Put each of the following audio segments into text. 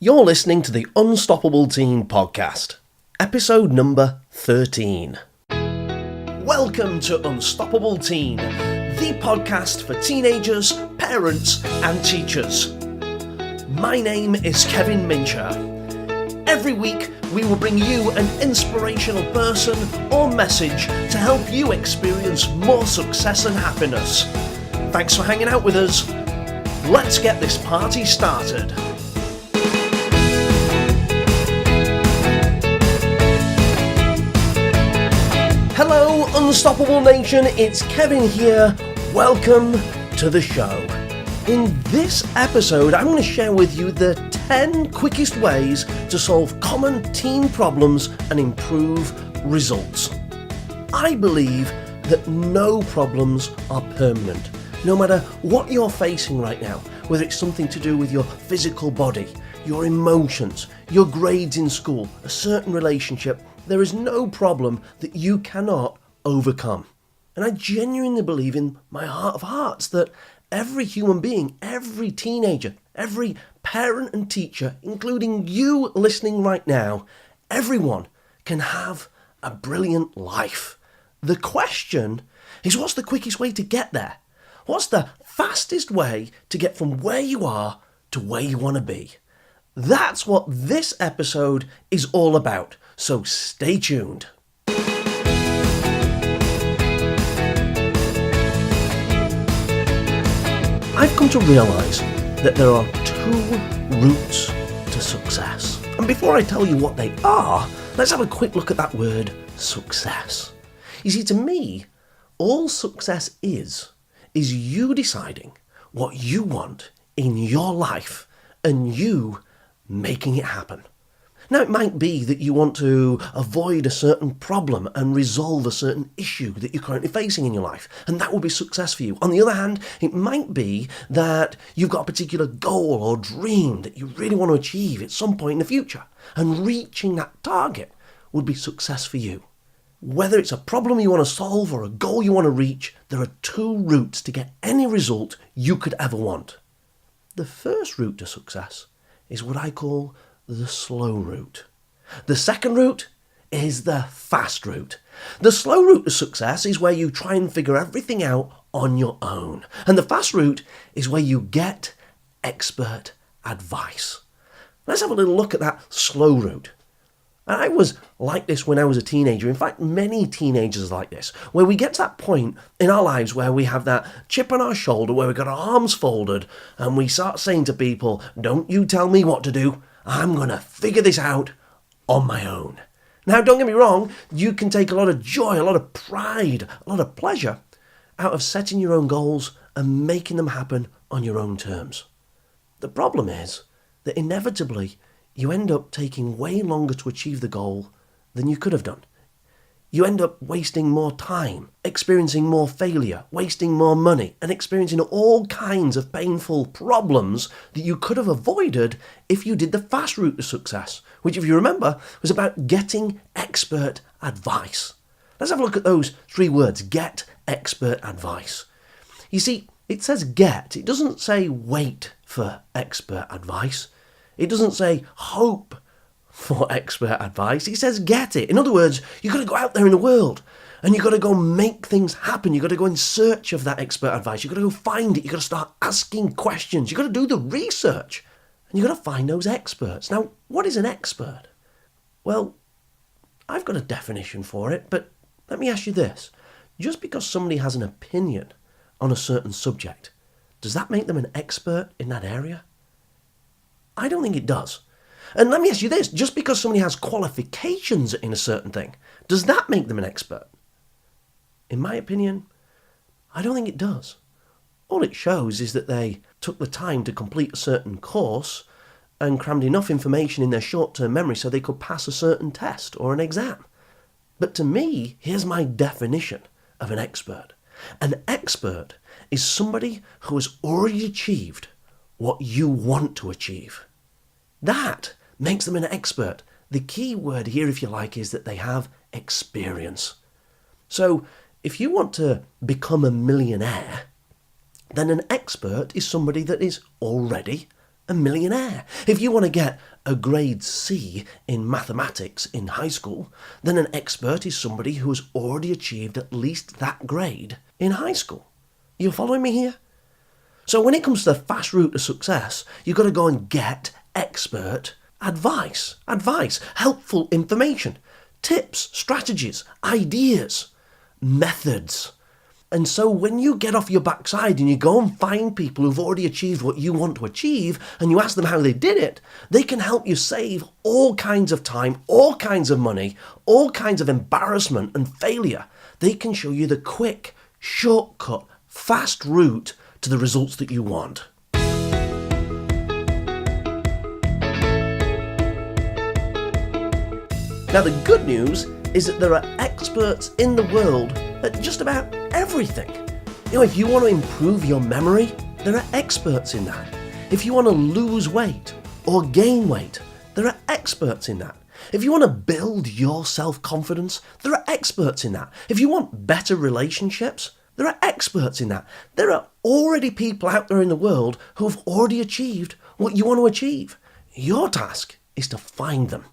You're listening to the Unstoppable Teen Podcast, episode number 13. Welcome to Unstoppable Teen, the podcast for teenagers, parents, and teachers. My name is Kevin Mincher. Every week, we will bring you an inspirational person or message to help you experience more success and happiness. Thanks for hanging out with us. Let's get this party started. Hello, Unstoppable Nation, it's Kevin here. Welcome to the show. In this episode, I'm going to share with you the 10 quickest ways to solve common teen problems and improve results. I believe that no problems are permanent. No matter what you're facing right now, whether it's something to do with your physical body, your emotions, your grades in school, a certain relationship, there is no problem that you cannot overcome. And I genuinely believe in my heart of hearts that every human being, every teenager, every parent and teacher, including you listening right now, everyone can have a brilliant life. The question is, what's the quickest way to get there? What's the fastest way to get from where you are to where you want to be? That's what this episode is all about. So stay tuned. I've come to realise that there are two routes to success. And before I tell you what they are, let's have a quick look at that word, success. You see, to me, all success is you deciding what you want in your life and you making it happen. Now, it might be that you want to avoid a certain problem and resolve a certain issue that you're currently facing in your life, and that will be success for you. On the other hand, it might be that you've got a particular goal or dream that you really want to achieve at some point in the future, and reaching that target would be success for you. Whether it's a problem you want to solve or a goal you want to reach, there are two routes to get any result you could ever want. The first route to success is what I call the slow route. The second route is the fast route. The slow route to success is where you try and figure everything out on your own. And the fast route is where you get expert advice. Let's have a little look at that slow route. I was like this when I was a teenager. In fact, many teenagers are like this, where we get to that point in our lives where we have that chip on our shoulder, where we've got our arms folded, and we start saying to people, "Don't you tell me what to do. I'm going to figure this out on my own." Now, don't get me wrong, you can take a lot of joy, a lot of pride, a lot of pleasure out of setting your own goals and making them happen on your own terms. The problem is that inevitably you end up taking way longer to achieve the goal than you could have done. You end up wasting more time, experiencing more failure, wasting more money, and experiencing all kinds of painful problems that you could have avoided if you did the fast route to success, which, if you remember, was about getting expert advice. Let's have a look at those three words, get expert advice. You see, it says get. It doesn't say wait for expert advice. It doesn't say hope for expert advice. It says get it. In other words, you've got to go out there in the world and you've got to go make things happen. You've got to go in search of that expert advice. You've got to go find it. You've got to start asking questions. You've got to do the research and you've got to find those experts. Now, what is an expert? Well, I've got a definition for it, but let me ask you this. Just because somebody has an opinion on a certain subject, does that make them an expert in that area? I don't think it does. And let me ask you this, just because somebody has qualifications in a certain thing, does that make them an expert? In my opinion, I don't think it does. All it shows is that they took the time to complete a certain course and crammed enough information in their short-term memory so they could pass a certain test or an exam. But to me, here's my definition of an expert. An expert is somebody who has already achieved what you want to achieve. That makes them an expert. The key word here, if you like, is that they have experience. So if you want to become a millionaire, then an expert is somebody that is already a millionaire. If you want to get a grade C in mathematics in high school, then an expert is somebody who has already achieved at least that grade in high school. You following me here? So when it comes to the fast route to success, you've got to go and get expert advice, helpful information, tips, strategies, ideas, methods. And so when you get off your backside and you go and find people who've already achieved what you want to achieve and you ask them how they did it, they can help you save all kinds of time, all kinds of money, all kinds of embarrassment and failure. They can show you the quick, shortcut, fast route to the results that you want. Now the good news is that there are experts in the world at just about everything. If you want to improve your memory, there are experts in that. If you want to lose weight or gain weight, there are experts in that. If you want to build your self-confidence, there are experts in that. If you want better relationships, there are experts in that. There are already people out there in the world who have already achieved what you want to achieve. Your task is to find them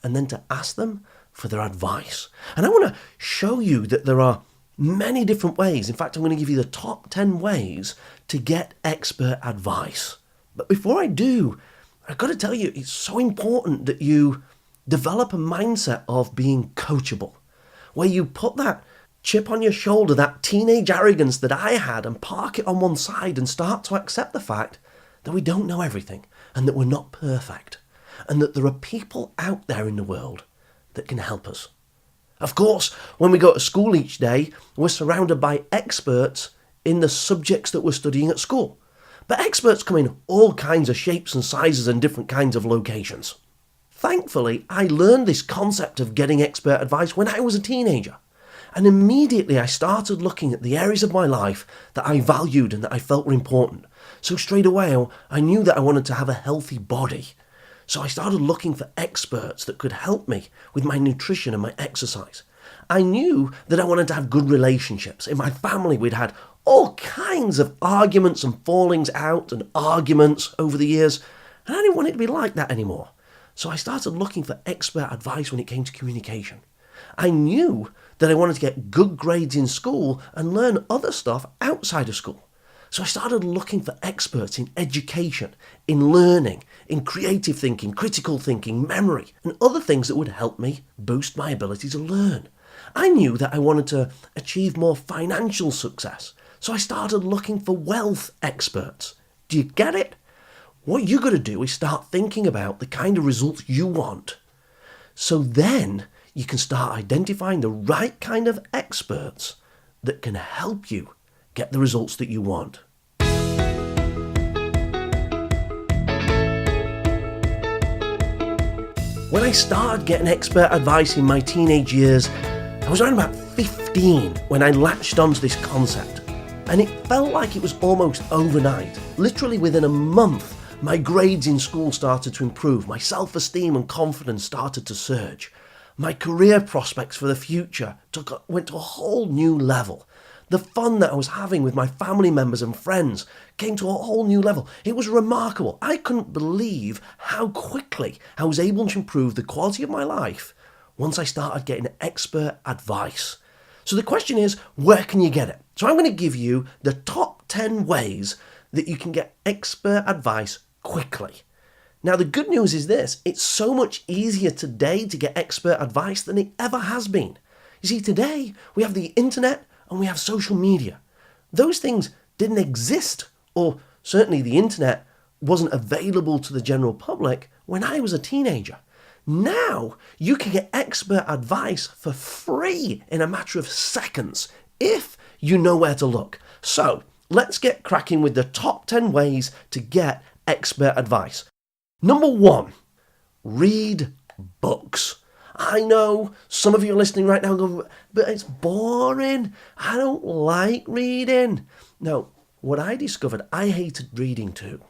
and then to ask them for their advice. And I want to show you that there are many different ways. In fact, I'm going to give you the top 10 ways to get expert advice. But before I do, I've got to tell you, it's so important that you develop a mindset of being coachable, where you put that chip on your shoulder, that teenage arrogance that I had, and park it on one side and start to accept the fact that we don't know everything and that we're not perfect and that there are people out there in the world that can help us. Of course, when we go to school each day, we're surrounded by experts in the subjects that we're studying at school. But experts come in all kinds of shapes and sizes and different kinds of locations. Thankfully, I learned this concept of getting expert advice when I was a teenager. And immediately I started looking at the areas of my life that I valued and that I felt were important. So straight away, I knew that I wanted to have a healthy body. So I started looking for experts that could help me with my nutrition and my exercise. I knew that I wanted to have good relationships. In my family, we'd had all kinds of arguments and fallings out and arguments over the years, and I didn't want it to be like that anymore. So I started looking for expert advice when it came to communication. I knew that I wanted to get good grades in school and learn other stuff outside of school. So I started looking for experts in education, in learning, in creative thinking, critical thinking, memory, and other things that would help me boost my ability to learn. I knew that I wanted to achieve more financial success. So I started looking for wealth experts. Do you get it? What you got to do is start thinking about the kind of results you want. So then you can start identifying the right kind of experts that can help you get the results that you want. When I started getting expert advice in my teenage years, I was around about 15 when I latched onto this concept. And it felt like it was almost overnight. Literally within a month, my grades in school started to improve. My self-esteem and confidence started to surge. My career prospects for the future went to a whole new level. The fun that I was having with my family members and friends came to a whole new level. It was remarkable. I couldn't believe how quickly I was able to improve the quality of my life once I started getting expert advice. So the question is, where can you get it? So I'm going to give you the top 10 ways that you can get expert advice quickly. Now, the good news is this: it's so much easier today to get expert advice than it ever has been. You see, today we have the internet and we have social media. Those things didn't exist, or certainly the internet wasn't available to the general public when I was a teenager. Now you can get expert advice for free in a matter of seconds if you know where to look. So let's get cracking with the top 10 ways to get expert advice. Number 1, read books. I know some of you are listening right now going, but it's boring. I don't like reading. No, what I discovered, I hated reading too.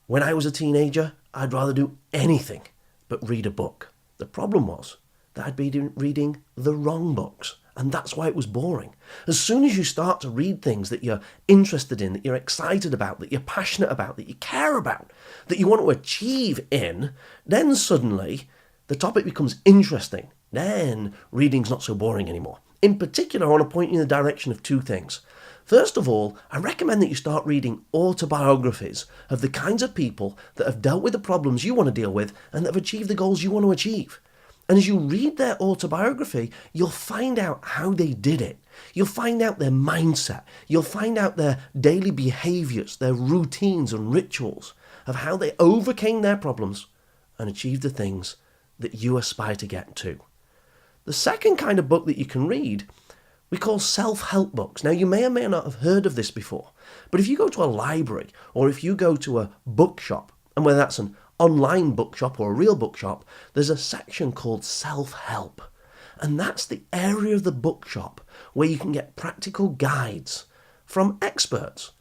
When I was a teenager, I'd rather do anything but read a book. The problem was that I'd been reading the wrong books, and that's why it was boring. As soon as you start to read things that you're interested in, that you're excited about, that you're passionate about, that you care about, that you want to achieve in, then suddenly the topic becomes interesting. Then reading's not so boring anymore. In particular, I want to point you in the direction of two things. First of all, I recommend that you start reading autobiographies of the kinds of people that have dealt with the problems you want to deal with and that have achieved the goals you want to achieve. And as you read their autobiography, you'll find out how they did it. You'll find out their mindset. You'll find out their daily behaviours, their routines and rituals of how they overcame their problems and achieved the things that you aspire to get to. The second kind of book that you can read we call self-help books. Now, you may or may not have heard of this before, but if you go to a library or if you go to a bookshop, and whether that's an online bookshop or a real bookshop, there's a section called self-help. And that's the area of the bookshop where you can get practical guides from experts.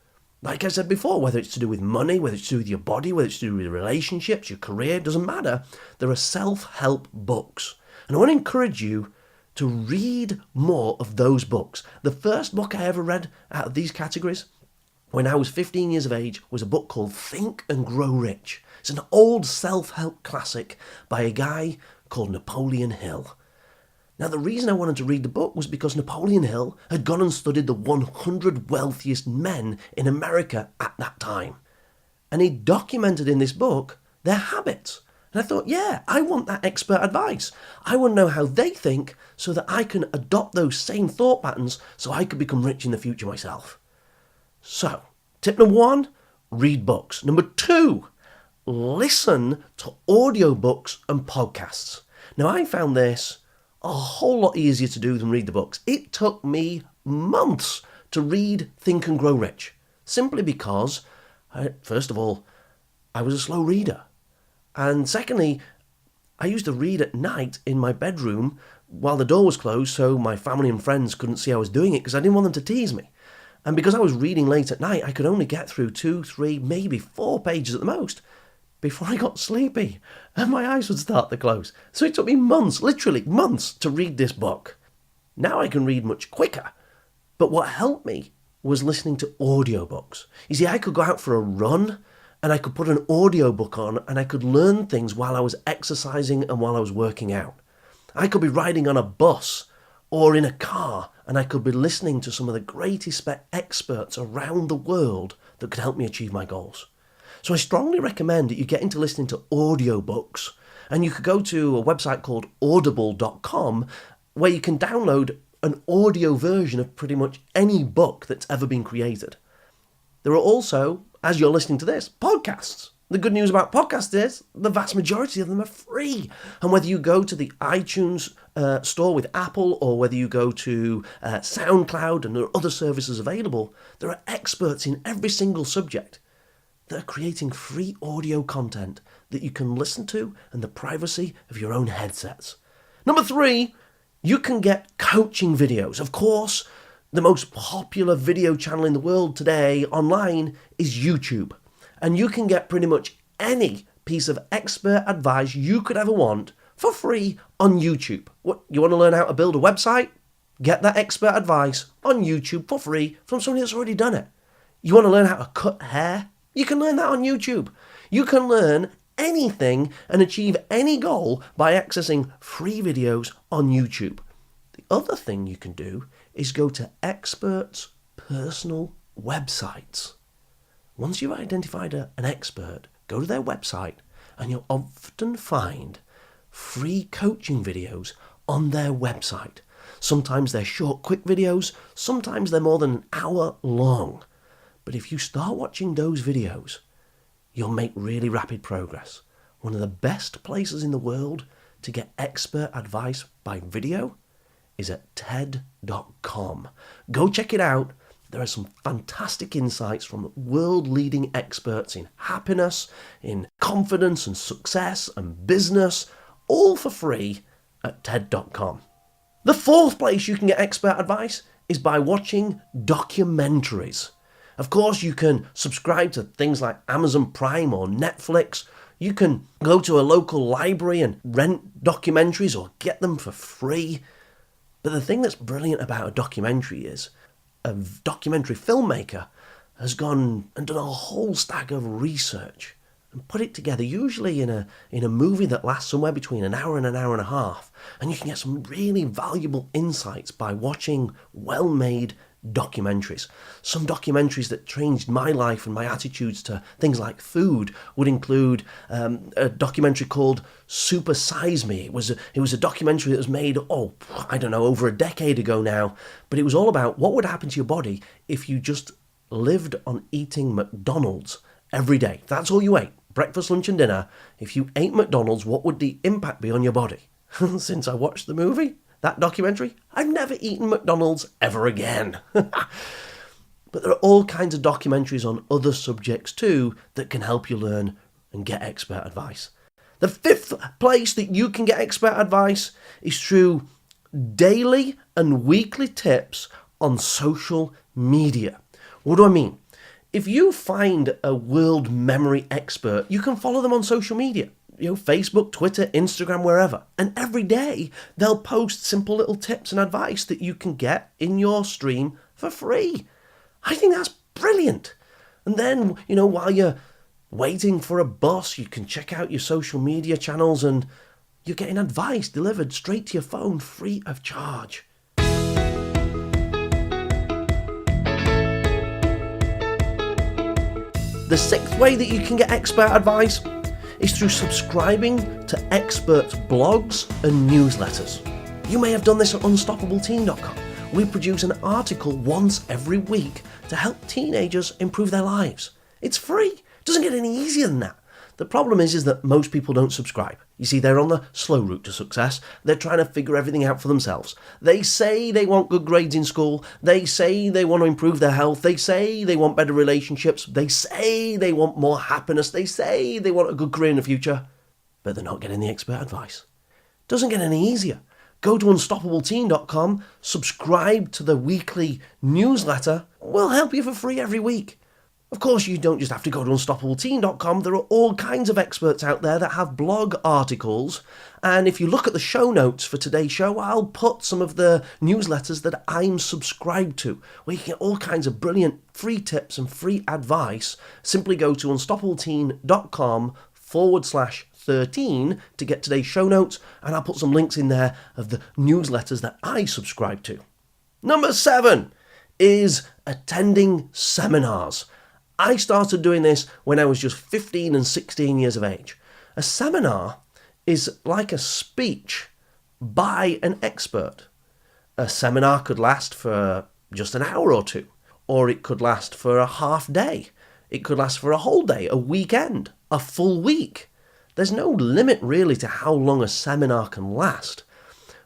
Like I said before, whether it's to do with money, whether it's to do with your body, whether it's to do with relationships, your career, doesn't matter. There are self-help books. And I want to encourage you to read more of those books. The first book I ever read out of these categories, when I was 15 years of age, was a book called Think and Grow Rich. It's an old self-help classic by a guy called Napoleon Hill. Now, the reason I wanted to read the book was because Napoleon Hill had gone and studied the 100 wealthiest men in America at that time. And he documented in this book their habits. And I thought, yeah, I want that expert advice. I want to know how they think so that I can adopt those same thought patterns so I could become rich in the future myself. So, tip number 1, read books. Number 2, listen to audiobooks and podcasts. Now, I found this a whole lot easier to do than read the books. It took me months to read Think and Grow Rich, simply because, first of all, I was a slow reader. And secondly, I used to read at night in my bedroom while the door was closed so my family and friends couldn't see I was doing it because I didn't want them to tease me. And because I was reading late at night, I could only get through 2, 3, maybe 4 pages at the most before I got sleepy and my eyes would start to close. So it took me months, literally months, to read this book. Now I can read much quicker. But what helped me was listening to audiobooks. You see, I could go out for a run and I could put an audiobook on and I could learn things while I was exercising and while I was working out. I could be riding on a bus or in a car and I could be listening to some of the greatest experts around the world that could help me achieve my goals. So I strongly recommend that you get into listening to audiobooks, and you could go to a website called audible.com where you can download an audio version of pretty much any book that's ever been created. There are also, as you're listening to this, podcasts. The good news about podcasts is the vast majority of them are free. And whether you go to the iTunes store with Apple or whether you go to SoundCloud and there are other services available, there are experts in every single subject that are creating free audio content that you can listen to in the privacy of your own headsets. Number 3, you can get coaching videos. Of course, the most popular video channel in the world today online is YouTube. And you can get pretty much any piece of expert advice you could ever want for free on YouTube. What, you want to learn how to build a website? Get that expert advice on YouTube for free from somebody that's already done it. You want to learn how to cut hair? You can learn that on YouTube. You can learn anything and achieve any goal by accessing free videos on YouTube. The other thing you can do is go to experts' personal websites. Once you've identified an expert, go to their website and you'll often find free coaching videos on their website. Sometimes they're short, quick videos. Sometimes they're more than an hour long. But if you start watching those videos, you'll make really rapid progress. One of the best places in the world to get expert advice by video is at TED.com. Go check it out. There are some fantastic insights from world-leading experts in happiness, in confidence and success and business, all for free at TED.com. The 4th place you can get expert advice is by watching documentaries. Of course, you can subscribe to things like Amazon Prime or Netflix. You can go to a local library and rent documentaries or get them for free. But the thing that's brilliant about a documentary is a documentary filmmaker has gone and done a whole stack of research and put it together, usually in a movie that lasts somewhere between an hour and an hour and a half. And you can get some really valuable insights by watching well-made documentaries. Some documentaries that changed my life and my attitudes to things like food would include a documentary called Super Size Me. It was a documentary that was made, over a decade ago now, but it was all about what would happen to your body if you just lived on eating McDonald's every day. That's all you ate, breakfast, lunch and dinner. If you ate McDonald's, what would the impact be on your body? Since I watched the movie, that documentary, I've never eaten McDonald's ever again. But there are all kinds of documentaries on other subjects too that can help you learn and get expert advice. The fifth place that you can get expert advice is through daily and weekly tips on social media. What do I mean? If you find a world memory expert, you can follow them on social media. Facebook, Twitter, Instagram, wherever. And every day they'll post simple little tips and advice that you can get in your stream for free. I think that's brilliant. And then, while you're waiting for a bus, you can check out your social media channels and you're getting advice delivered straight to your phone free of charge. The sixth way that you can get expert advice is through subscribing to experts' blogs and newsletters. You may have done this at unstoppableteen.com. We produce an article once every week to help teenagers improve their lives. It's free. It doesn't get any easier than that. The problem is that most people don't subscribe. You see, they're on the slow route to success. They're trying to figure everything out for themselves. They say they want good grades in school. They say they want to improve their health. They say they want better relationships. They say they want more happiness. They say they want a good career in the future. But they're not getting the expert advice. It doesn't get any easier. Go to unstoppableteen.com, subscribe to the weekly newsletter. We'll help you for free every week. Of course, you don't just have to go to unstoppableteen.com. There are all kinds of experts out there that have blog articles. And if you look at the show notes for today's show, I'll put some of the newsletters that I'm subscribed to, where you can get all kinds of brilliant free tips and free advice. Simply go to unstoppableteen.com/13 to get today's show notes. And I'll put some links in there of the newsletters that I subscribe to. Number 7 is attending seminars. I started doing this when I was just 15 and 16 years of age. A seminar is like a speech by an expert. A seminar could last for just an hour or two, or it could last for a half day. It could last for a whole day, a weekend, a full week. There's no limit really to how long a seminar can last.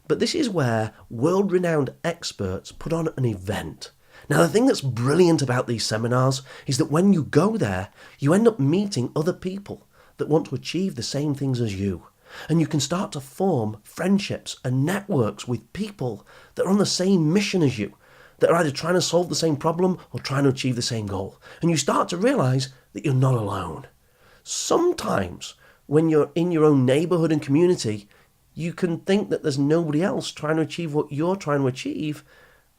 But this is where world-renowned experts put on an event. Now, the thing that's brilliant about these seminars is that when you go there, you end up meeting other people that want to achieve the same things as you. And you can start to form friendships and networks with people that are on the same mission as you, that are either trying to solve the same problem or trying to achieve the same goal. And you start to realize that you're not alone. Sometimes, when you're in your own neighborhood and community, you can think that there's nobody else trying to achieve what you're trying to achieve.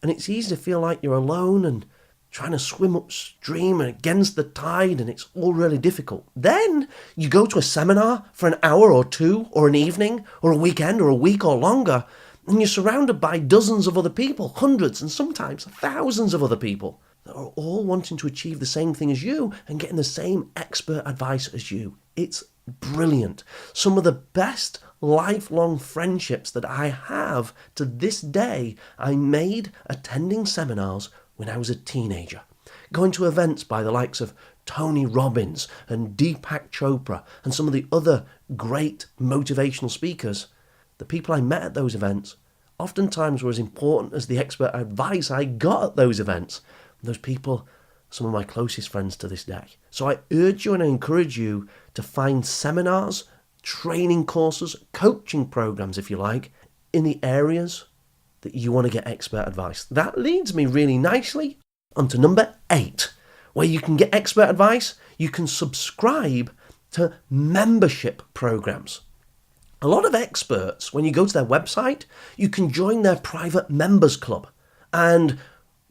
And it's easy to feel like you're alone and trying to swim upstream and against the tide, and it's all really difficult. Then you go to a seminar for an hour or two, or an evening, or a weekend, or a week or longer, and you're surrounded by dozens of other people, hundreds and sometimes thousands of other people that are all wanting to achieve the same thing as you and getting the same expert advice as you. It's brilliant. Some of the best lifelong friendships that I have to this day, I made attending seminars when I was a teenager. Going to events by the likes of Tony Robbins and Deepak Chopra and some of the other great motivational speakers. The people I met at those events oftentimes were as important as the expert advice I got at those events. And those people, some of my closest friends to this day. So I urge you and I encourage you to find seminars, training courses, coaching programs, if you like, in the areas that you want to get expert advice. That leads me really nicely onto number 8, where you can get expert advice. You can subscribe to membership programs. A lot of experts, when you go to their website, you can join their private members club. And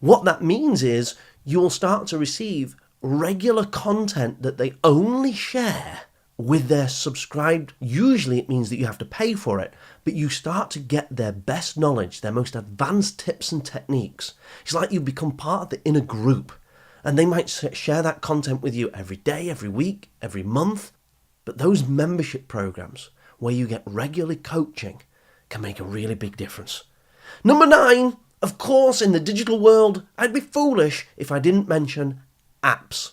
what that means is you'll start to receive regular content that they only share with their subscribed, usually it means that you have to pay for it, but you start to get their best knowledge, their most advanced tips and techniques. It's like you become part of the inner group, and they might share that content with you every day, every week, every month. But those membership programs where you get regular coaching can make a really big difference. Number 9, of course, in the digital world, I'd be foolish if I didn't mention apps.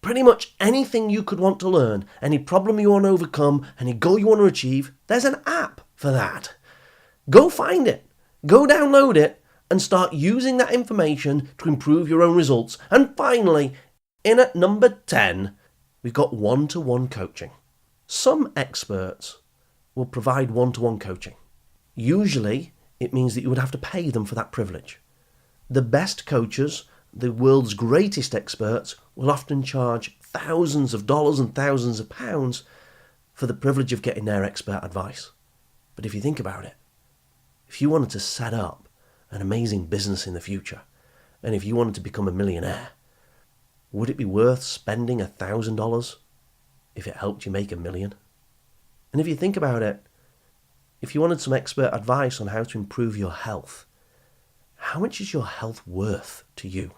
Pretty much anything you could want to learn, any problem you want to overcome, any goal you want to achieve, there's an app for that. Go find it, go download it, and start using that information to improve your own results. And finally, in at number 10, we've got one-to-one coaching. Some experts will provide one-to-one coaching. Usually, it means that you would have to pay them for that privilege. The best coaches, the world's greatest experts, will often charge thousands of dollars and thousands of pounds for the privilege of getting their expert advice. But if you think about it, if you wanted to set up an amazing business in the future, and if you wanted to become a millionaire, would it be worth spending $1,000 if it helped you make $1 million? And if you think about it, if you wanted some expert advice on how to improve your health, how much is your health worth to you?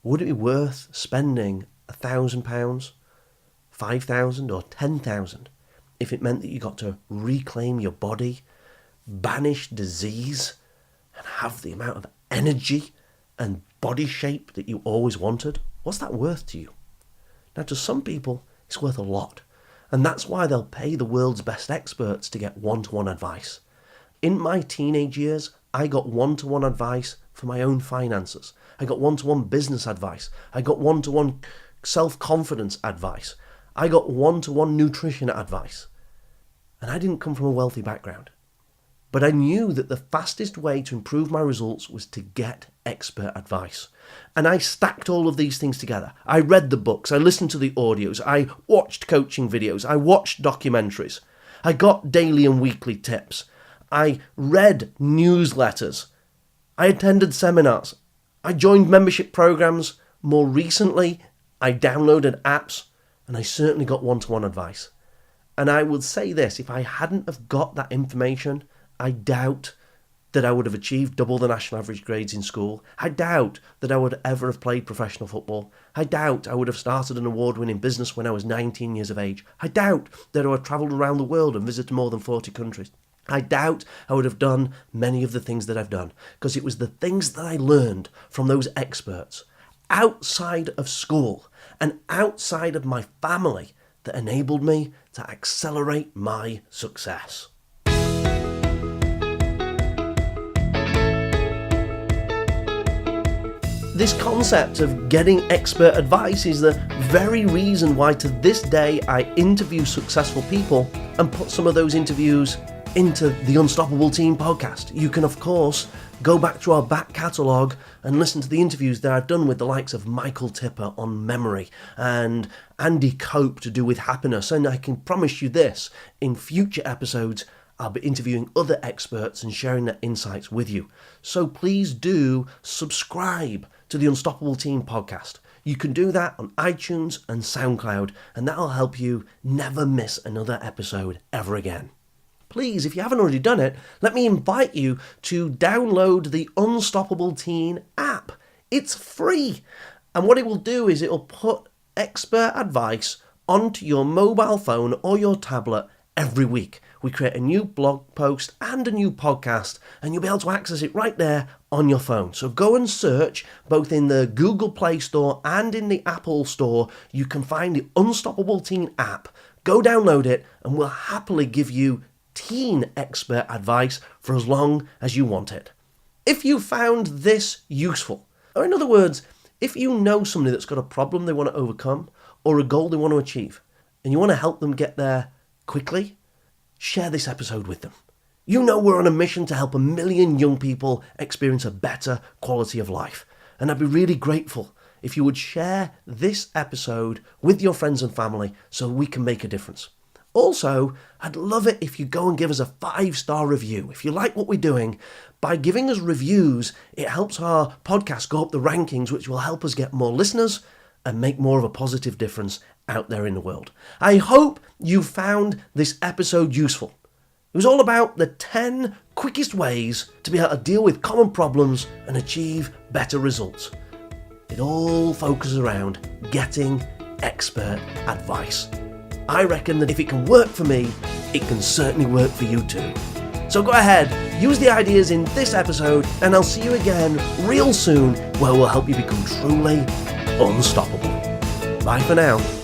Would it be worth spending £1,000, £5,000 or £10,000 if it meant that you got to reclaim your body, banish disease, and have the amount of energy and body shape that you always wanted? What's that worth to you? Now, to some people, it's worth a lot, and that's why they'll pay the world's best experts to get one-to-one advice. In my teenage years, I got one-to-one advice for my own finances. I got one-to-one business advice. I got one-to-one self-confidence advice. I got one-to-one nutrition advice. And I didn't come from a wealthy background. But I knew that the fastest way to improve my results was to get expert advice. And I stacked all of these things together. I read the books, I listened to the audios, I watched coaching videos, I watched documentaries. I got daily and weekly tips. I read newsletters. I attended seminars. I joined membership programs. More recently, I downloaded apps, and I certainly got one-to-one advice. And I would say this, if I hadn't have got that information, I doubt that I would have achieved double the national average grades in school. I doubt that I would ever have played professional football. I doubt I would have started an award-winning business when I was 19 years of age. I doubt that I would have travelled around the world and visited more than 40 countries. I doubt I would have done many of the things that I've done, because it was the things that I learned from those experts outside of school and outside of my family that enabled me to accelerate my success. This concept of getting expert advice is the very reason why to this day I interview successful people and put some of those interviews into the Unstoppable Team podcast. You can, of course, go back to our back catalogue and listen to the interviews that I've done with the likes of Michael Tipper on memory and Andy Cope to do with happiness. And I can promise you this, in future episodes, I'll be interviewing other experts and sharing their insights with you. So please do subscribe to the Unstoppable Team podcast. You can do that on iTunes and SoundCloud, and that'll help you never miss another episode ever again. Please, if you haven't already done it, let me invite you to download the Unstoppable Teen app. It's free. And what it will do is it will put expert advice onto your mobile phone or your tablet every week. We create a new blog post and a new podcast, and you'll be able to access it right there on your phone. So go and search both in the Google Play Store and in the Apple Store. You can find the Unstoppable Teen app. Go download it, and we'll happily give you teen expert advice for as long as you want it. If you found this useful, or in other words, if you know somebody that's got a problem they want to overcome or a goal they want to achieve, and you want to help them get there quickly, share this episode with them. You know we're on a mission to help 1 million young people experience a better quality of life, and I'd be really grateful if you would share this episode with your friends and family so we can make a difference. Also, I'd love it if you go and give us a 5-star review. If you like what we're doing, by giving us reviews, it helps our podcast go up the rankings, which will help us get more listeners and make more of a positive difference out there in the world. I hope you found this episode useful. It was all about the 10 quickest ways to be able to deal with common problems and achieve better results. It all focuses around getting expert advice. I reckon that if it can work for me, it can certainly work for you too. So go ahead, use the ideas in this episode, and I'll see you again real soon where we'll help you become truly unstoppable. Bye for now.